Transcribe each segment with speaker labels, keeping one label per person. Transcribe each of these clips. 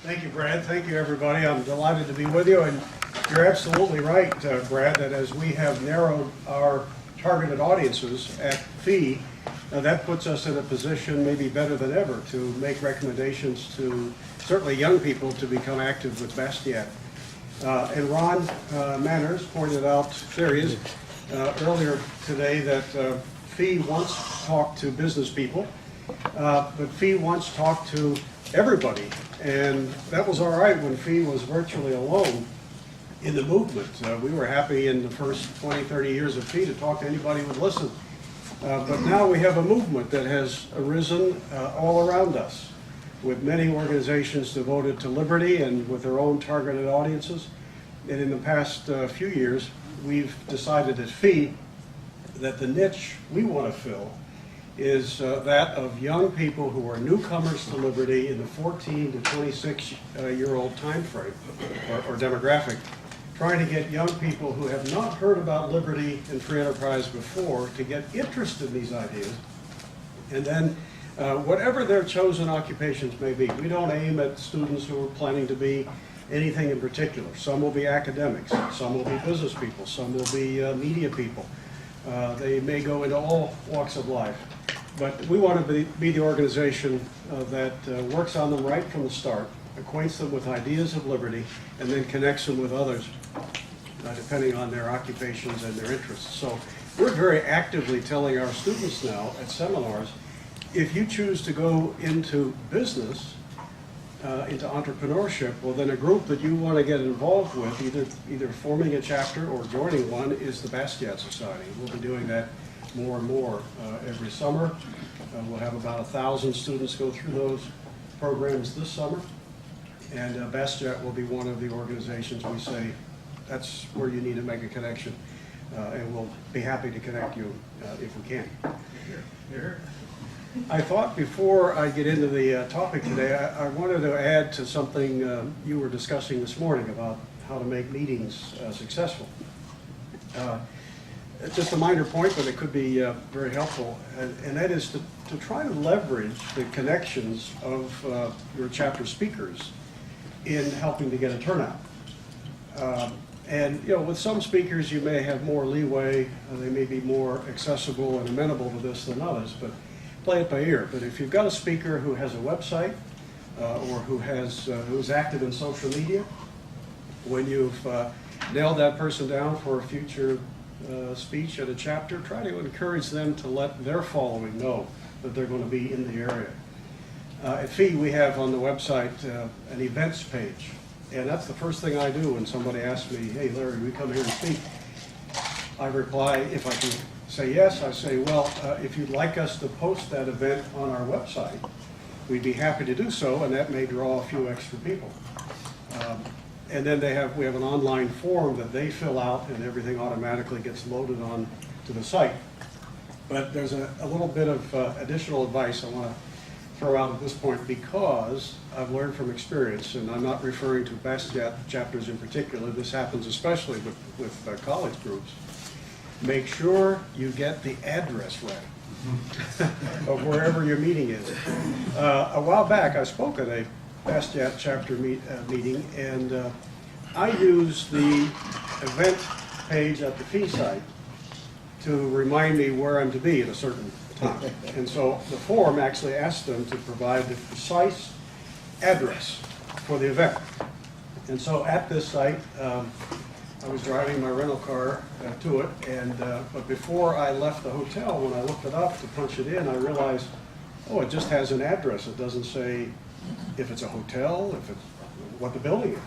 Speaker 1: Thank you, Brad. Thank you, everybody. I'm delighted to be with you. And you're absolutely right, Brad, that as we have narrowed our targeted audiences at FEE, that puts us in a position maybe better than ever to make recommendations to certainly young people to become active with Bastiat. And Ron Manners pointed out, there he is, earlier today that FEE wants to talk to business people, but FEE wants to talk to everybody. And that was all right when FEE was virtually alone in the movement. We were happy in the first 20, 30 years of FEE to talk to anybody who would listen. But now we have a movement that has arisen all around us, with many organizations devoted to liberty and with their own targeted audiences. And in the past few years, we've decided at FEE that the niche we want to fill is that of young people who are newcomers to liberty in the 14 to 26-year-old time frame or demographic, trying to get young people who have not heard about liberty and free enterprise before to get interested in these ideas. And then whatever their chosen occupations may be, we don't aim at students who are planning to be anything in particular. Some will be academics, some will be business people, some will be media people. They may go into all walks of life. But we want to be the organization that works on them right from the start, acquaints them with ideas of liberty, and then connects them with others, depending on their occupations and their interests. So we're very actively telling our students now at seminars, if you choose to go into business, into entrepreneurship, well then a group that you want to get involved with, either forming a chapter or joining one, is the Bastiat Society. We'll be doing that more and more every summer. We'll have about 1,000 students go through those programs this summer. And Bastiat will be one of the organizations we say, that's where you need to make a connection. And we'll be happy to connect you if we can.
Speaker 2: Here.
Speaker 1: I thought before I get into the topic today, I wanted to add to something you were discussing this morning about how to make meetings successful. Just a minor point, but it could be very helpful, and that is to try to leverage the connections of your chapter speakers in helping to get a turnout. And with some speakers you may have more leeway, they may be more accessible and amenable to this than others, but play it by ear. But if you've got a speaker who has a website or who's active in social media, when you've nailed that person down for a future speech at a chapter, try to encourage them to let their following know that they're going to be in the area. At FEE, we have on the website an events page, and that's the first thing I do when somebody asks me, hey Larry, we come here and speak. I reply, if I can say yes, I say, well, if you'd like us to post that event on our website, we'd be happy to do so, and that may draw a few extra people. And then we have an online form that they fill out, and everything automatically gets loaded on to the site. But there's a little bit of additional advice I want to throw out at this point, because I've learned from experience, and I'm not referring to Bastiat chapters in particular. This happens especially with college groups. Make sure you get the address right of wherever your meeting is. A while back, I spoke at a Bastiat chapter meeting, and I used the event page at the FEE site to remind me where I'm to be at a certain time. And so the form actually asked them to provide the precise address for the event. And so at this site, I was driving my rental car to it, and but before I left the hotel, when I looked it up to punch it in, I realized, oh, it just has an address. It doesn't say if it's a hotel, if it's what the building is.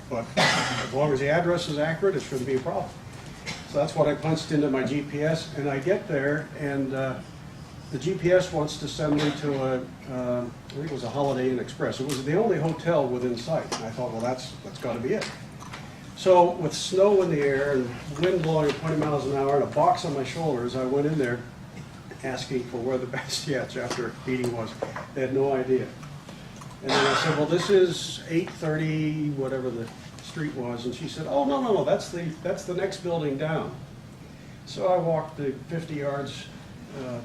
Speaker 1: But as long as the address is accurate, it shouldn't be a problem. So that's what I punched into my GPS, and I get there, and the GPS wants to send me to I think it was a Holiday Inn Express. It was the only hotel within sight. And I thought, well, that's got to be it. So with snow in the air and wind blowing at 20 miles an hour and a box on my shoulders, I went in there asking for where the Bastiat chapter meeting was. They had no idea. And then I said, well, this is 830, whatever the street was. And she said, oh, no, that's the next building down. So I walked the 50 yards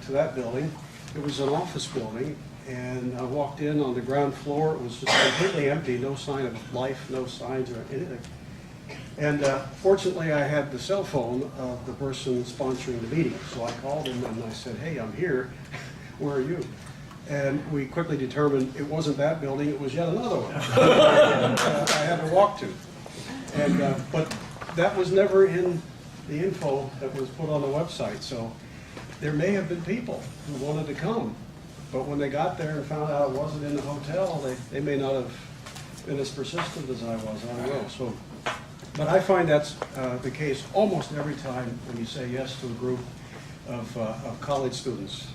Speaker 1: to that building. It was an office building, And I walked in on the ground floor. It was just completely empty, no sign of life, no signs or anything. And fortunately, I had the cell phone of the person sponsoring the meeting. So I called him and I said, hey, I'm here. Where are you? And we quickly determined it wasn't that building, it was yet another one I had to walk to. And but that was never in the info that was put on the website. So there may have been people who wanted to come, but when they got there and found out it wasn't in the hotel, they may not have been as persistent as I was. I don't know. So, but I find that's the case almost every time when you say yes to a group of college students.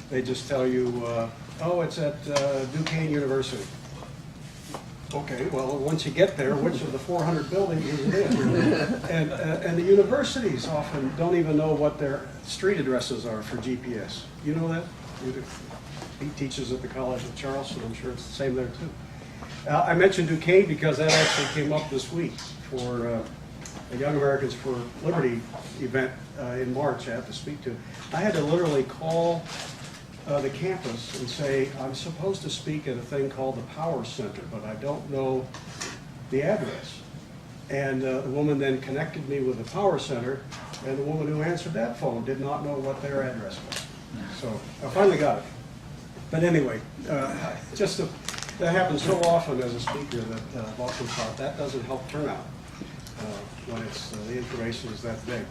Speaker 1: They just tell you, oh, it's at Duquesne University. Okay, well, once you get there, which of the 400 buildings is it in? And the universities often don't even know what their street addresses are for GPS. You know that? You do. He teaches at the College of Charleston. I'm sure it's the same there, too. I mentioned Duquesne because that actually came up this week for a Young Americans for Liberty event in March I have to speak to. I had to literally call the campus and say, I'm supposed to speak at a thing called the Power Center, but I don't know the address. And the woman then connected me with the Power Center, and the woman who answered that phone did not know what their address was. So I finally got it. But anyway, that happens so often as a speaker that I've often thought that doesn't help turnout when it's the information is that big.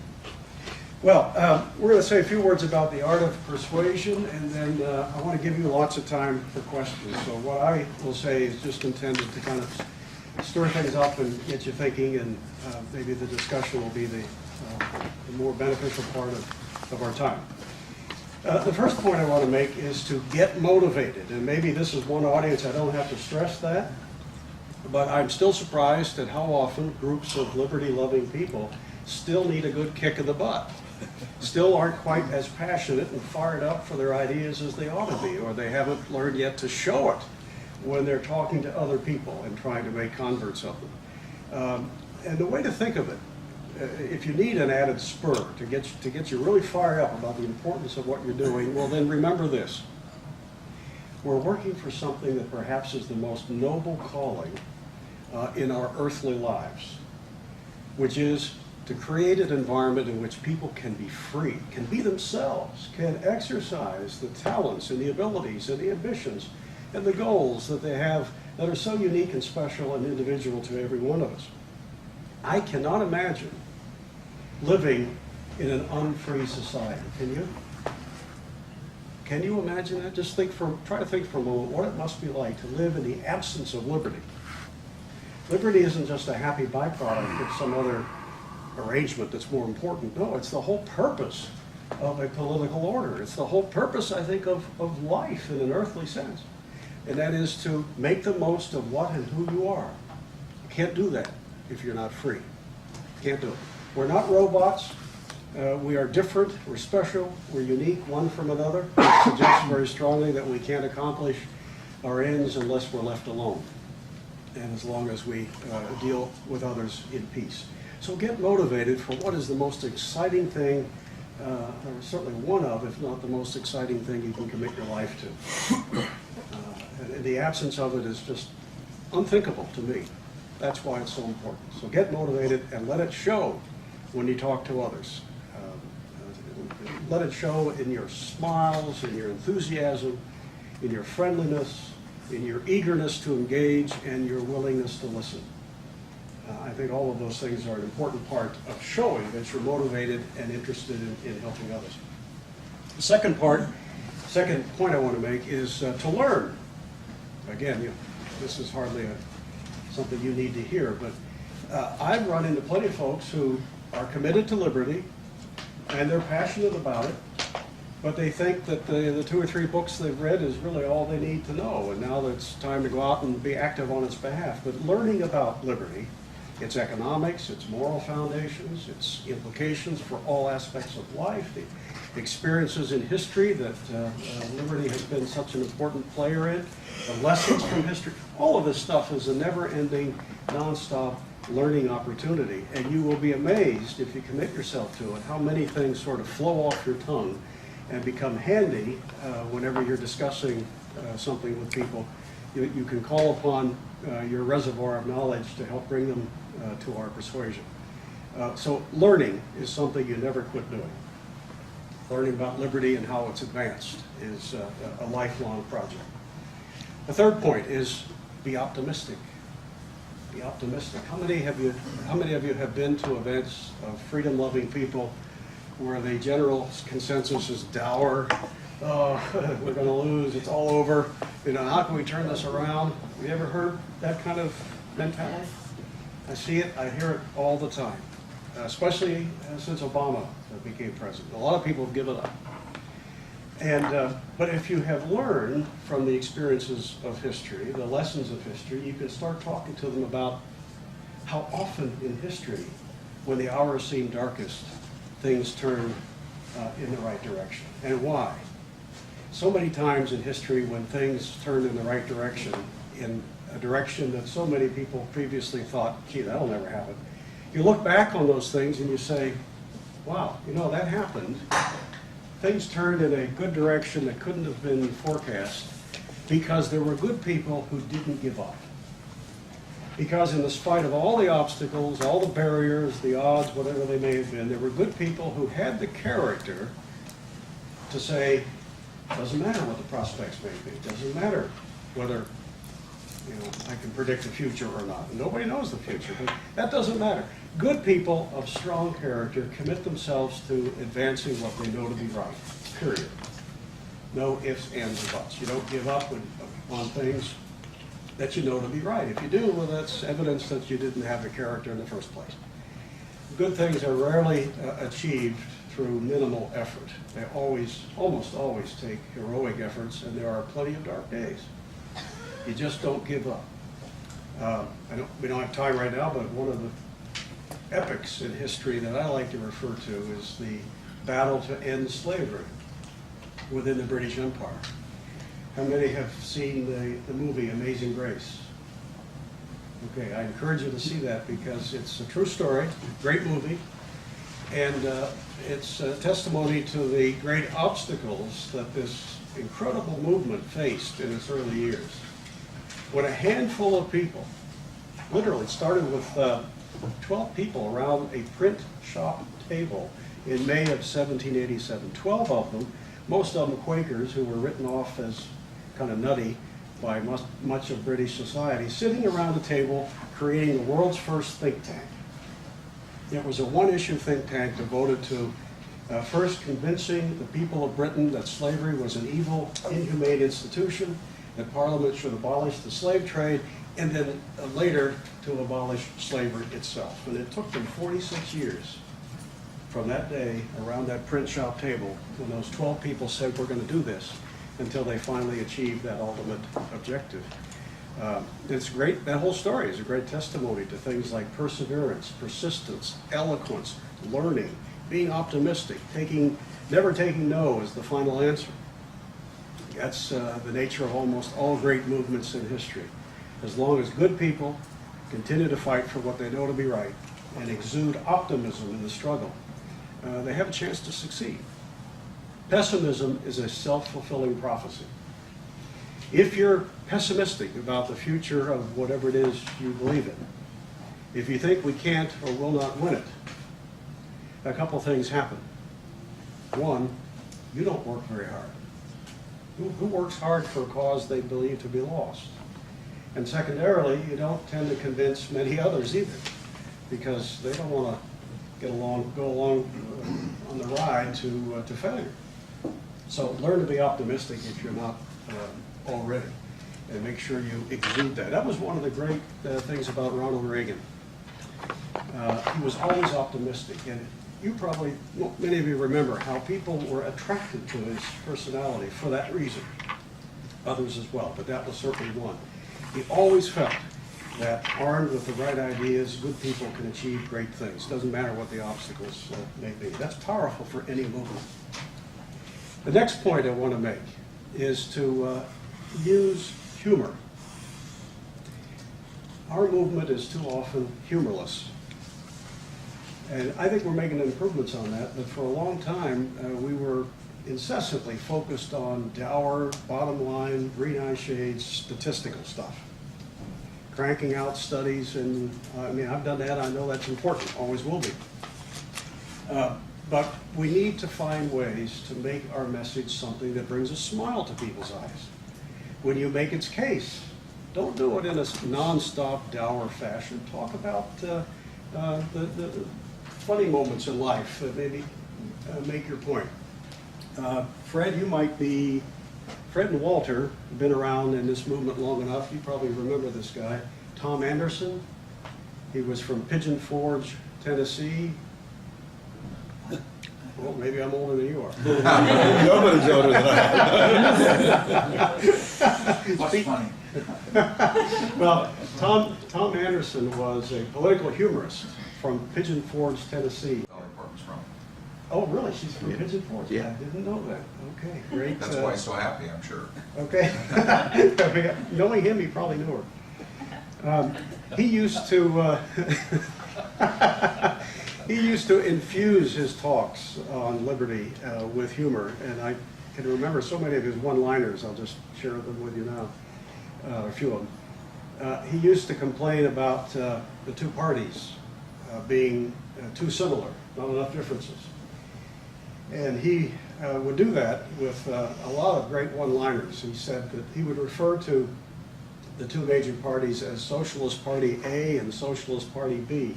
Speaker 1: Well, we're going to say a few words about the art of persuasion, and then I want to give you lots of time for questions. So what I will say is just intended to kind of stir things up and get you thinking, and maybe the discussion will be the more beneficial part of our time. The first point I want to make is to get motivated, and maybe this is one audience I don't have to stress that, but I'm still surprised at how often groups of liberty-loving people still need a good kick in the butt. Still aren't quite as passionate and fired up for their ideas as they ought to be, or they haven't learned yet to show it when they're talking to other people and trying to make converts of them. And the way to think of it, if you need an added spur to get you really fired up about the importance of what you're doing, well then remember this. We're working for something that perhaps is the most noble calling in our earthly lives, which is to create an environment in which people can be free, can be themselves, can exercise the talents and the abilities and the ambitions and the goals that they have that are so unique and special and individual to every one of us. I cannot imagine living in an unfree society. Can you? Can you imagine that? Just try to think for a moment what it must be like to live in the absence of liberty. Liberty isn't just a happy byproduct of some other arrangement that's more important. No, it's the whole purpose of a political order. It's the whole purpose, I think, of life in an earthly sense. And that is to make the most of what and who you are. You can't do that if you're not free. You can't do it. We're not robots. We are different. We're special. We're unique one from another. It suggests very strongly that we can't accomplish our ends unless we're left alone, and as long as we deal with others in peace. So get motivated for what is the most exciting thing, or certainly one of, if not the most exciting thing you can commit your life to. And the absence of it is just unthinkable to me. That's why it's so important. So get motivated and let it show when you talk to others. Let it show in your smiles, in your enthusiasm, in your friendliness, in your eagerness to engage, and your willingness to listen. I think all of those things are an important part of showing that you're motivated and interested in helping others. The second point I want to make is to learn. Again, this is hardly something you need to hear, but I've run into plenty of folks who are committed to liberty, and they're passionate about it, but they think that the 2 or 3 books they've read is really all they need to know, and now it's time to go out and be active on its behalf. But learning about liberty, its economics, its moral foundations, its implications for all aspects of life, the experiences in history that liberty has been such an important player in, the lessons from history, all of this stuff is a never-ending, non-stop learning opportunity, and you will be amazed if you commit yourself to it, how many things sort of flow off your tongue and become handy whenever you're discussing something with people, you can call upon your reservoir of knowledge to help bring them to our persuasion. So learning is something you never quit doing. Learning about liberty and how it's advanced is a lifelong project. The third point is be optimistic. Be optimistic. How many of you have been to events of freedom-loving people where the general consensus is dour? Oh, we're going to lose. It's all over. You know, how can we turn this around? Have you ever heard that kind of mentality? I see it. I hear it all the time, especially since Obama became president. A lot of people have given up. And but if you have learned from the experiences of history, the lessons of history, you can start talking to them about how often in history, when the hours seem darkest, things turn in the right direction, and why. So many times in history when things turn in the right direction, in a direction that so many people previously thought, gee, that'll never happen. You look back on those things and you say, wow, you know, that happened. Things turned in a good direction that couldn't have been forecast because there were good people who didn't give up. Because in spite of all the obstacles, all the barriers, the odds, whatever they may have been, there were good people who had the character to say, doesn't matter what the prospects may be. Doesn't matter whether, you know, I can predict the future or not. Nobody knows the future, but that doesn't matter. Good people of strong character commit themselves to advancing what they know to be right, period. No ifs, ands, or buts. You don't give up on things that you know to be right. If you do, well, that's evidence that you didn't have the character in the first place. Good things are rarely achieved through minimal effort. They almost always take heroic efforts, and there are plenty of dark days. You just don't give up. We don't have time right now, but one of the epics in history that I like to refer to is the battle to end slavery within the British Empire. How many have seen the movie Amazing Grace? Okay, I encourage you to see that because it's a true story, great movie, and it's a testimony to the great obstacles that this incredible movement faced in its early years. When a handful of people, literally started with 12 people around a print shop table in May of 1787, 12 of them, most of them Quakers who were written off as kind of nutty by much of British society, sitting around a table creating the world's first think tank. It was a one-issue think tank devoted to first convincing the people of Britain that slavery was an evil, inhumane institution, that Parliament should abolish the slave trade, and then later to abolish slavery itself. And it took them 46 years from that day around that print shop table when those 12 people said, we're going to do this, until they finally achieved that ultimate objective. It's great. That whole story is a great testimony to things like perseverance, persistence, eloquence, learning, being optimistic, never taking no as the final answer. That's the nature of almost all great movements in history. As long as good people continue to fight for what they know to be right and exude optimism in the struggle, they have a chance to succeed. Pessimism is a self-fulfilling prophecy. If you're pessimistic about the future of whatever it is you believe in, if you think we can't or will not win it, a couple things happen. One, you don't work very hard. Who works hard for a cause they believe to be lost? And secondarily, you don't tend to convince many others either, because they don't want to go along on the ride to failure. So learn to be optimistic if you're not already, and make sure you exude that. That was one of the great things about Ronald Reagan. He was always optimistic, and many of you remember how people were attracted to his personality for that reason. Others as well, but that was certainly one. He always felt that armed with the right ideas, good people can achieve great things. Doesn't matter what the obstacles may be. That's powerful for any movement. The next point I want to make is to use humor. Our movement is too often humorless. And I think we're making improvements on that, but for a long time we were incessantly focused on dour, bottom line, green eye shades, statistical stuff. Cranking out studies, and I mean, I've done that, I know that's important, always will be. But we need to find ways to make our message something that brings a smile to people's eyes. When you make its case, don't do it in a non-stop, dour fashion. Talk about the funny moments in life that maybe make your point. Fred, you might be, Fred and Walter have been around in this movement long enough. You probably remember this guy. Tom Anderson, he was from Pigeon Forge, Tennessee. Well, maybe I'm older than you are.
Speaker 2: Nobody's older than I am.
Speaker 3: What's funny?
Speaker 1: Well, Tom Anderson was a political humorist from Pigeon Forge, Tennessee.
Speaker 3: Portland's from.
Speaker 1: Oh, really? She's from Pigeon Forge?
Speaker 2: Yeah.
Speaker 1: I didn't know that. Okay, great.
Speaker 3: That's why he's so happy, I'm sure.
Speaker 1: Okay. Knowing him, he probably knew her. He used to he used to infuse his talks on liberty with humor, and I can remember so many of his one-liners. I'll just share them with you now, a few of them. He used to complain about the two parties being too similar, not enough differences. And he would do that with a lot of great one-liners. He said that he would refer to the two major parties as Socialist Party A and Socialist Party B.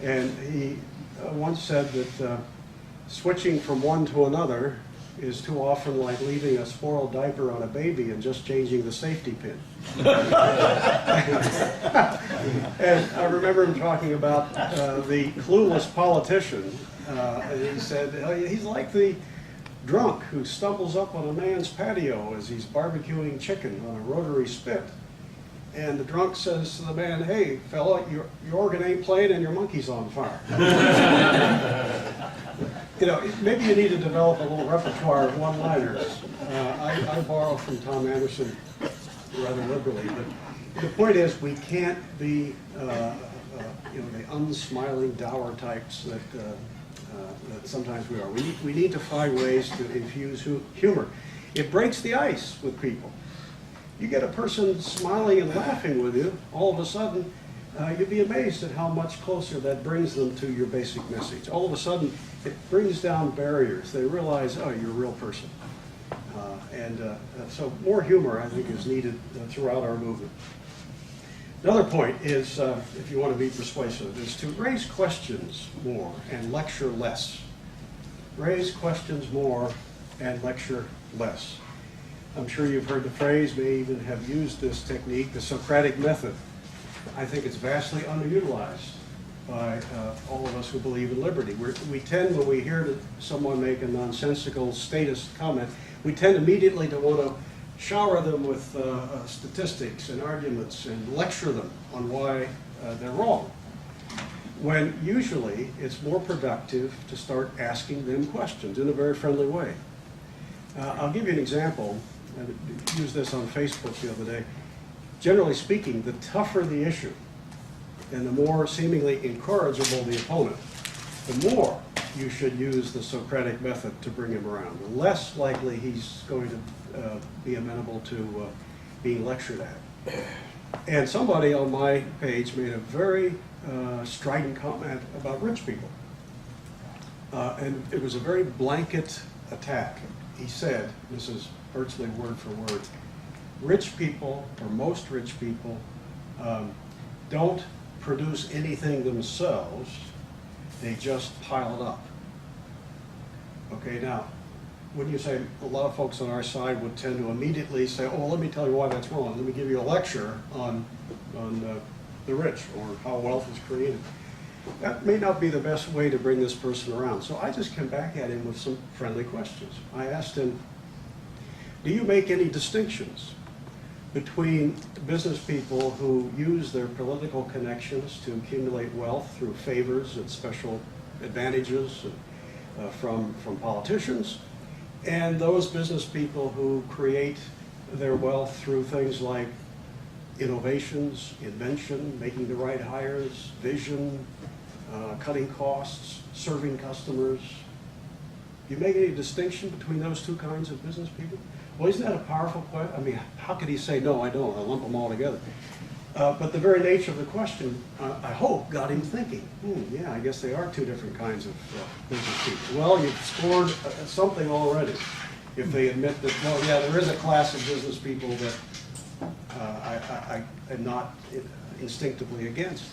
Speaker 1: And he once said that switching from one to another is too often like leaving a spoiled diaper on a baby and just changing the safety pin. And I remember him talking about the clueless politician. And he said, he's like the drunk who stumbles up on a man's patio as he's barbecuing chicken on a rotary spit. And the drunk says to the man, "Hey, fella, your organ ain't playing and your monkey's on fire." You know, maybe you need to develop a little repertoire of one-liners. I borrow from Tom Anderson rather liberally, but the point is we can't be, you know, the unsmiling, dour types that sometimes we are. We need to find ways to infuse humor. It breaks the ice with people. You get a person smiling and laughing with you, all of a sudden, you'd be amazed at how much closer that brings them to your basic message. All of a sudden, it brings down barriers. They realize, oh, you're a real person. So more humor, I think, is needed throughout our movement. Another point is, if you want to be persuasive, is to raise questions more and lecture less. Raise questions more and lecture less. I'm sure you've heard the phrase, may even have used this technique, the Socratic method. I think it's vastly underutilized by all of us who believe in liberty. We tend, when we hear someone make a nonsensical statist comment, we tend immediately to want to shower them with statistics and arguments and lecture them on why they're wrong. When usually it's more productive to start asking them questions in a very friendly way. I'll give you an example. I used this on Facebook the other day. Generally speaking, the tougher the issue and the more seemingly incorrigible the opponent, the more you should use the Socratic method to bring him around. The less likely he's going to be amenable to being lectured at. And somebody on my page made a very strident comment about rich people. And it was a very blanket attack. He said, this is virtually word for word, rich people, or most rich people, don't produce anything themselves, they just pile it up. Okay, now, wouldn't you say a lot of folks on our side would tend to immediately say, oh, let me tell you why that's wrong. Let me give you a lecture on the rich or how wealth is created. That may not be the best way to bring this person around. So I just came back at him with some friendly questions. I asked him, do you make any distinctions between business people who use their political connections to accumulate wealth through favors and special advantages from politicians, and those business people who create their wealth through things like innovations, invention, making the right hires, vision, cutting costs, serving customers? Do you make any distinction between those two kinds of business people? Well, isn't that a powerful question? I mean, how could he say, no, I don't, I'll lump them all together? But the very nature of the question, I hope, got him thinking, yeah, I guess they are two different kinds of business people. Well, you've scored something already if they admit that, well, yeah, there is a class of business people that I am not instinctively against.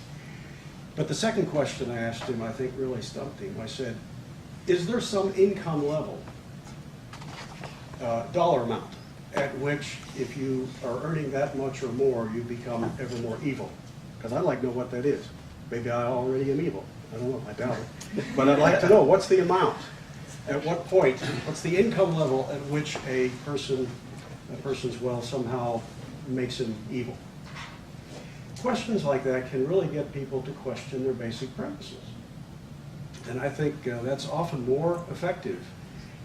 Speaker 1: But the second question I asked him, I think, really stumped him. I said, is there some income level, dollar amount, at which if you are earning that much or more, you become ever more evil? Because I'd like to know what that is. Maybe I already am evil. I don't know, I doubt it. But I'd like to know, what's the amount? At what point, what's the income level at which a person's wealth somehow makes him evil? Questions like that can really get people to question their basic premises. And I think that's often more effective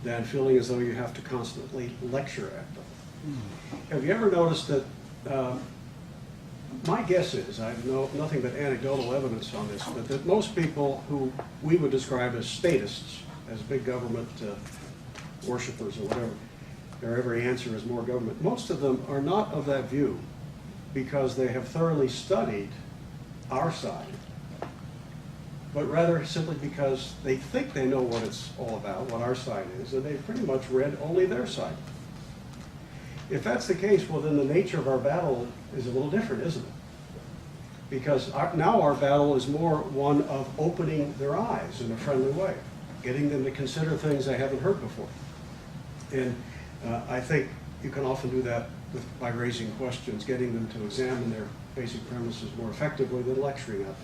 Speaker 1: than feeling as though you have to constantly lecture at them. Have you ever noticed that, my guess is, I have nothing but anecdotal evidence on this, but that most people who we would describe as statists, as big government worshipers or whatever, their every answer is more government, most of them are not of that view because they have thoroughly studied our side, but rather simply because they think they know what it's all about, what our side is, and they've pretty much read only their side. If that's the case, well, then the nature of our battle is a little different, isn't it? Because now our battle is more one of opening their eyes in a friendly way, getting them to consider things they haven't heard before. And I think you can often do that by raising questions, getting them to examine their basic premises more effectively than lecturing at them.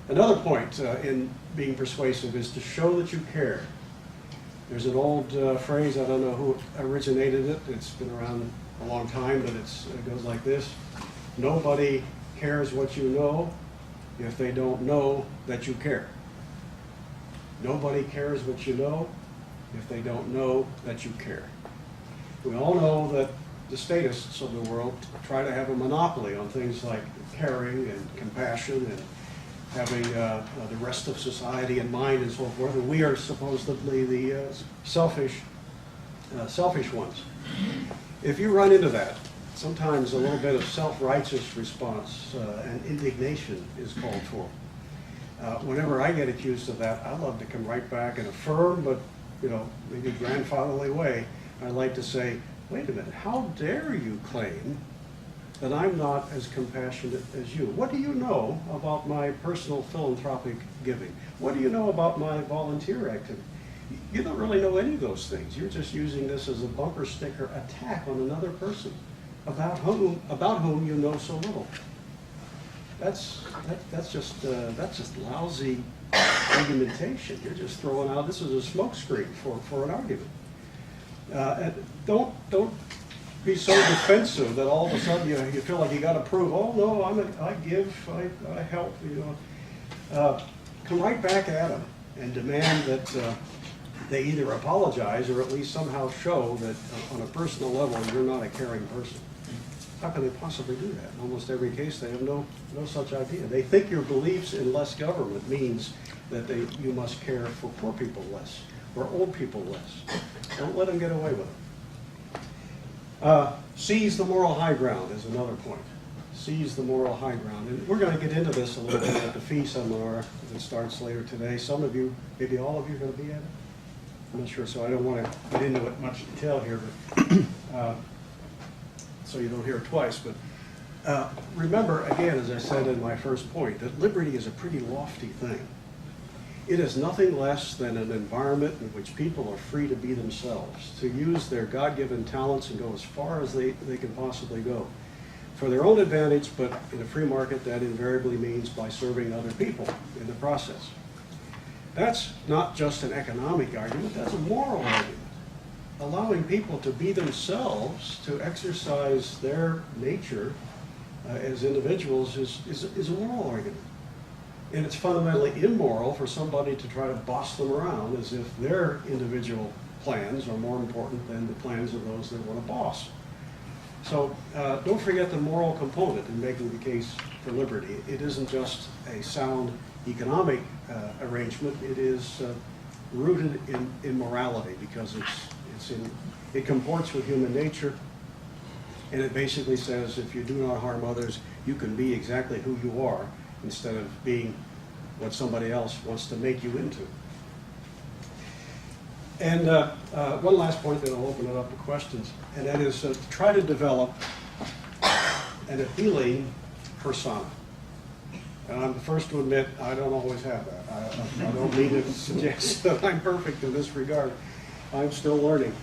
Speaker 1: Another point in being persuasive is to show that you care. There's an old phrase, I don't know who originated it, it's been around a long time, but it goes like this: nobody cares what you know if they don't know that you care. Nobody cares what you know if they don't know that you care. We all know that the statists of the world try to have a monopoly on things like caring and compassion and having the rest of society in mind and so forth, and we are supposedly the selfish ones. If you run into that, sometimes a little bit of self-righteous response and indignation is called for. Whenever I get accused of that, I love to come right back in a firm, but maybe grandfatherly way. I like to say, wait a minute, how dare you claim that I'm not as compassionate as you? What do you know about my personal philanthropic giving? What do you know about my volunteer activity? You don't really know any of those things. You're just using this as a bumper sticker attack on another person about whom you know so little. That's just lousy argumentation. You're just throwing out, this is a smokescreen for an argument. And don't be so defensive that all of a sudden you feel like you got to prove, oh no, I give, I help. Come right back at them and demand that they either apologize or at least somehow show that on a personal level you're not a caring person. How can they possibly do that? In almost every case they have no such idea. They think your beliefs in less government means that you must care for poor people less or old people less. Don't let them get away with it. Seize the moral high ground is another point. Seize the moral high ground. And we're going to get into this a little bit at the fee seminar that starts later today. Some of you, maybe all of you, are going to be at it. I'm not sure, so I don't want to get into it much detail here, but so you don't hear it twice. But remember, again, as I said in my first point, that liberty is a pretty lofty thing. It is nothing less than an environment in which people are free to be themselves, to use their God-given talents and go as far as they can possibly go for their own advantage, but in a free market that invariably means by serving other people in the process. That's not just an economic argument, that's a moral argument. Allowing people to be themselves, to exercise their nature as individuals is a moral argument. And it's fundamentally immoral for somebody to try to boss them around as if their individual plans are more important than the plans of those they want to boss. So don't forget the moral component in making the case for liberty. It isn't just a sound economic arrangement, it is rooted in morality, because it comports with human nature, and it basically says if you do not harm others, you can be exactly who you are instead of being what somebody else wants to make you into. And one last point, then I'll open it up to questions, and that is to try to develop an appealing persona. And I'm the first to admit I don't always have that. I don't mean to suggest that I'm perfect in this regard. I'm still learning.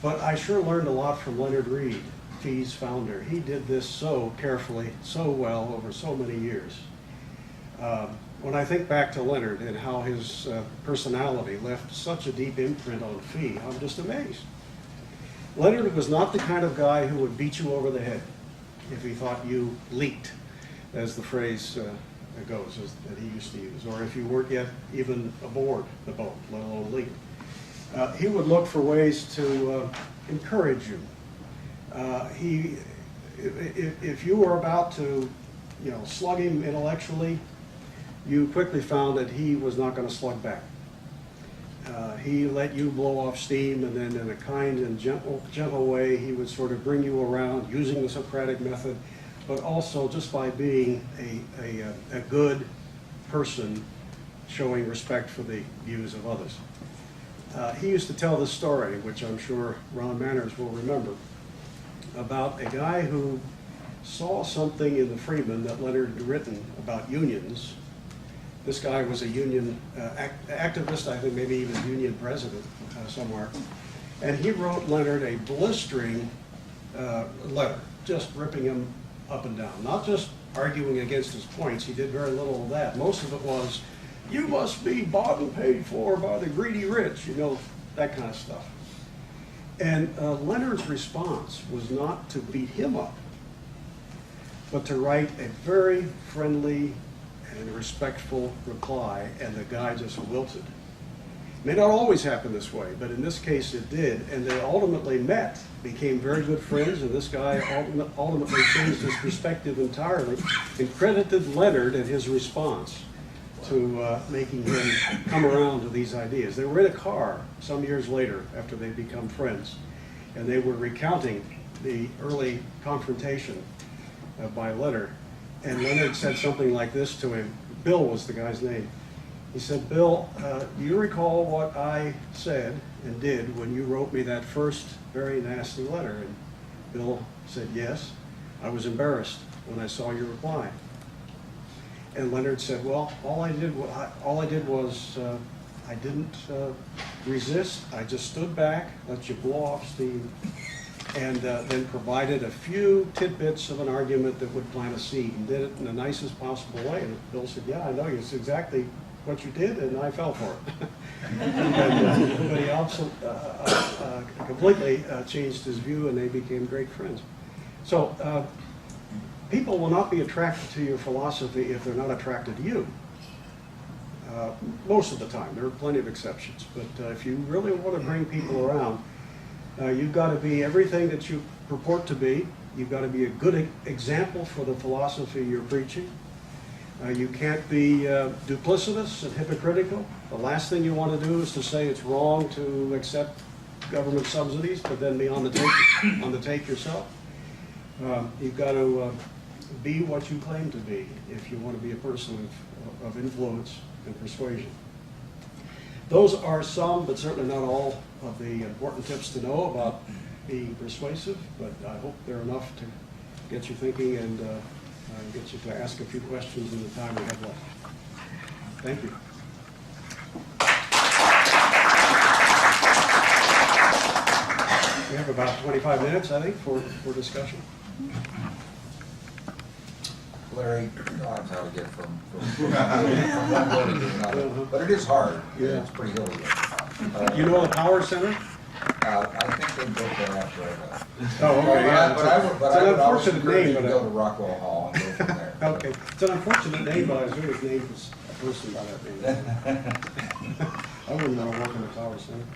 Speaker 1: But I sure learned a lot from Leonard Reed, FEE's founder. He did this so carefully, so well over so many years. When I think back to Leonard and how his personality left such a deep imprint on FEE, I'm just amazed. Leonard was not the kind of guy who would beat you over the head if he thought you leaked, as the phrase goes, that he used to use, or if you weren't yet even aboard the boat, let alone leaked. He would look for ways to encourage you. If you were about to, slug him intellectually, you quickly found that he was not going to slug back. He let you blow off steam, and then in a kind and gentle way, he would sort of bring you around using the Socratic method, but also just by being a good person, showing respect for the views of others. He used to tell this story, which I'm sure Ron Manners will remember, about a guy who saw something in the Freeman that Leonard had written about unions. This guy was a union activist, I think maybe even union president somewhere. And he wrote Leonard a blistering letter, just ripping him up and down. Not just arguing against his points, he did very little of that. Most of it was, you must be bought and paid for by the greedy rich, that kind of stuff. And Leonard's response was not to beat him up, but to write a very friendly and respectful reply, and the guy just wilted. It may not always happen this way, but in this case it did, and they ultimately met, became very good friends, and this guy ultimately changed his perspective entirely and credited Leonard and his response to making him come around to these ideas. They were in a car some years later after they'd become friends, and they were recounting the early confrontation by Leonard. And Leonard said something like this to him. Bill was the guy's name. He said, Bill, do you recall what I said and did when you wrote me that first very nasty letter? And Bill said, yes. I was embarrassed when I saw your reply. And Leonard said, well, all I did was I didn't resist. I just stood back, let you blow off steam, and then provided a few tidbits of an argument that would plant a seed, and did it in the nicest possible way. And Bill said, yeah, I know, it's exactly what you did, and I fell for it. But he also completely changed his view, and they became great friends. So people will not be attracted to your philosophy if they're not attracted to you. Most of the time. There are plenty of exceptions. But if you really want to bring people around, you've got to be everything that you purport to be. You've got to be a good example for the philosophy you're preaching. You can't be duplicitous and hypocritical. The last thing you want to do is to say it's wrong to accept government subsidies, but then be on the take yourself. You've got to be what you claim to be if you want to be a person of influence and persuasion. Those are some, but certainly not all, of the important tips to know about being persuasive, but I hope they're enough to get you thinking and get you to ask a few questions in the time we have left. Thank you. We have about 25 minutes, I think, for discussion.
Speaker 3: Larry, that's how to get from one building to another. But it is hard.
Speaker 1: Yeah.
Speaker 3: It's pretty hilly.
Speaker 1: You know the Power Center?
Speaker 3: I think they built that after I left.
Speaker 1: Oh, okay. Yeah.
Speaker 3: But I would always
Speaker 1: unfortunate
Speaker 3: encourage you
Speaker 1: name,
Speaker 3: to
Speaker 1: but
Speaker 3: go to Rockwell Hall and go from there.
Speaker 1: okay. It's an unfortunate name, but I was always named a person by that name. I wouldn't want to work in the Power Center.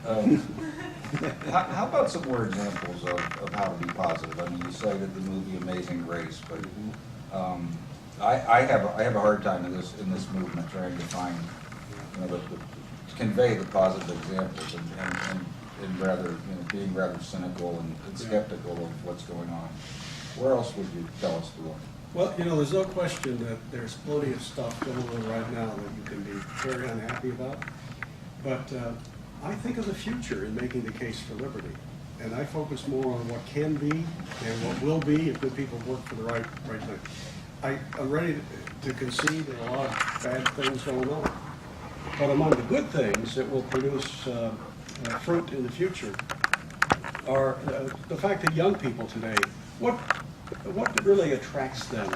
Speaker 4: How about some more examples of how to be positive? I mean, you cited the movie Amazing Grace, but I have a hard time in this movement trying to find the convey the positive examples and rather, being rather cynical and skeptical of what's going on. Where else would you tell us to look?
Speaker 1: Well, there's no question that there's plenty of stuff going on right now that you can be very unhappy about. But I think of the future in making the case for liberty. And I focus more on what can be and what will be if good people work for the right thing. I'm ready to concede there are a lot of bad things going on. But among the good things that will produce fruit in the future are the fact that young people today, what really attracts them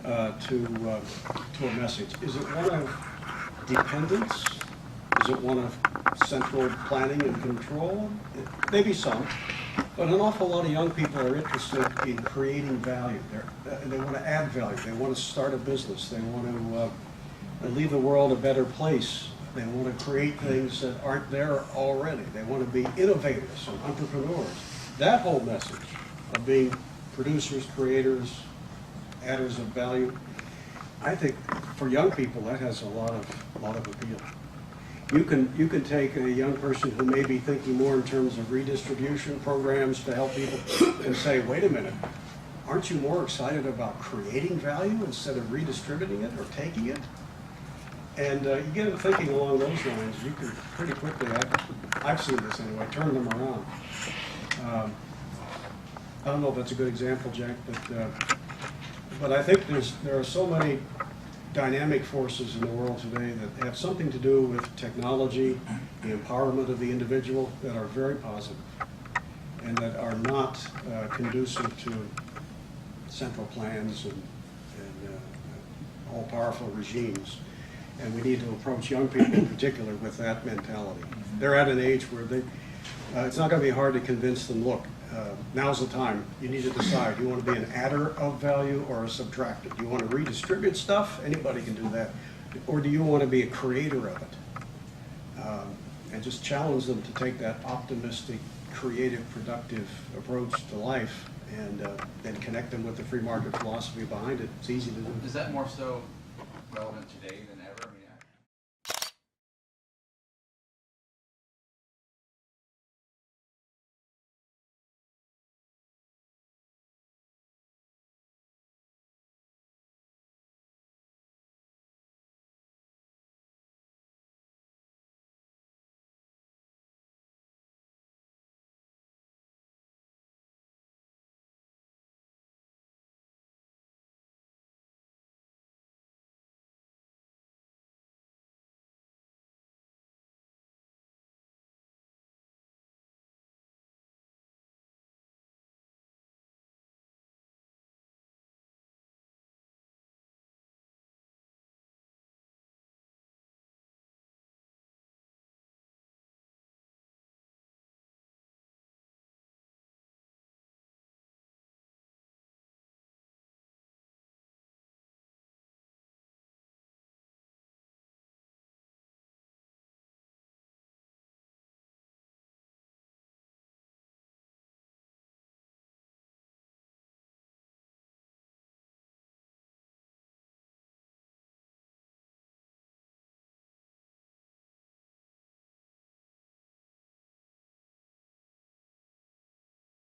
Speaker 1: to a message? Is it one of dependence? Is it one of central planning and control? Maybe some, but an awful lot of young people are interested in creating value. They want to add value. They want to start a business. They want to leave the world a better place. They want to create things that aren't there already. They want to be innovators and entrepreneurs. That whole message of being producers, creators, adders of value, I think for young people that has a lot of appeal. You can take a young person who may be thinking more in terms of redistribution programs to help people and say, wait a minute, aren't you more excited about creating value instead of redistributing it or taking it? And you get them thinking along those lines, you can pretty quickly, I've seen this anyway, turn them around. I don't know if that's a good example, Jack, but I think there are so many dynamic forces in the world today that have something to do with technology, the empowerment of the individual, that are very positive and that are not conducive to central plans and all-powerful regimes. And we need to approach young people in particular with that mentality. They're at an age where it's not going to be hard to convince them, look, now's the time. You need to decide. Do you want to be an adder of value or a subtractor? Do you want to redistribute stuff? Anybody can do that. Or do you want to be a creator of it? And just challenge them to take that optimistic, creative, productive approach to life and then connect them with the free market philosophy behind it. It's easy to do.
Speaker 5: Is that more so relevant today than